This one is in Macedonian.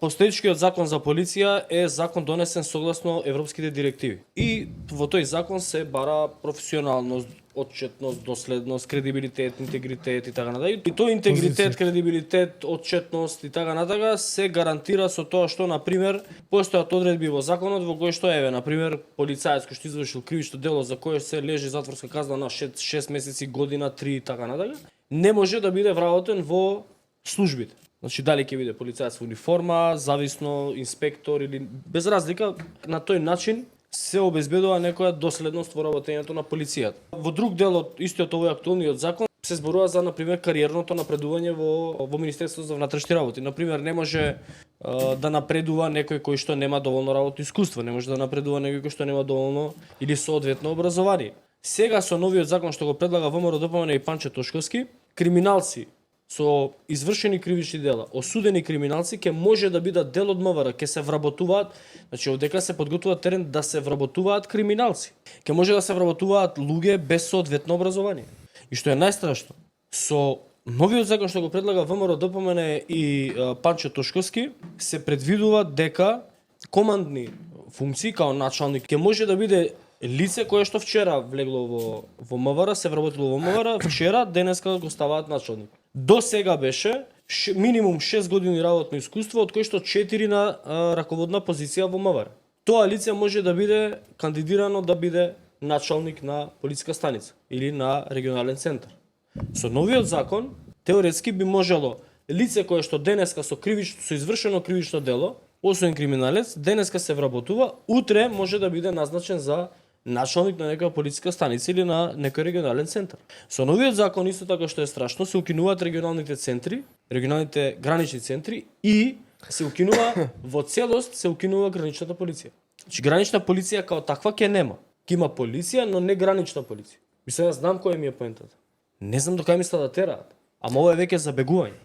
Постоечкиот закон за полиција е закон донесен согласно европските директиви. И во тој закон се бара професионалност, отчетност, доследност, кредибилитет, интегритет и така натаму. И тој интегритет, кредибилитет, отчетност и така натаму се гарантира со тоа што на пример постојат одредби во законот во кои што на пример полицаец кој што извршил кривично дело за кое се лежи затворска казна на 6 месеци, година, 3 и така натаму, не може да биде вработен во службите. Значи дали ќе биде полицаец во униформа, зависно инспектор или без разлика, на тој начин се обезбедува некоја доследност во работењето на полицијата. Во друг дел од истиот овој актуелниот закон се зборува за на пример кариерното напредување во Министерството за внатрешни работи. На пример не може да напредува некој кој што нема доволно работно искуство, не може да напредува некој кој што нема доволно или соодветно образование. Сега со новиот закон што го предлага ВМРО ДПМН и Панче Тошковски, криминалци со извршени кривични дела, осудени криминалци ќе може да бидат дел од МВР, ќе се вработуваат, значи овдека се подготвува терен да се вработуваат криминалци. Ќе може да се вработуваат луѓе без соодветно образование. И што е најстрашно, со новиот закон што го предлага ВМРО ДПМН и Панче Тошковски се предвидува дека командни функции као началник ќе може да биде лице кое што вчера влегло во МВР, се вработило во МВР, вчера, денеска го ставаат началник. До сега беше минимум 6 години работно искуство, од кои што 4 на раководна позиција во МВР. Тоа лице може да биде кандидирано да биде началник на полициска станица или на регионален центар. Со новиот закон, теоретски би можело лице кое што денеска со извршено кривично дело, освен криминалец, денеска се вработува, утре може да биде назначен за началник на некоја полициска станица или на некој регионален центар. Со новиот закон исто така што е страшно, се укинуваат регионалните центри, регионалните гранични центри и се укинува во целост се укинува граничната полиција. Значи гранична полиција као таква ќе нема. Ќе има полиција, но не гранична полиција. Мислам, знам која ми е поентата. Не знам до кај мислат да тераат. Ама ова е веќе забегување.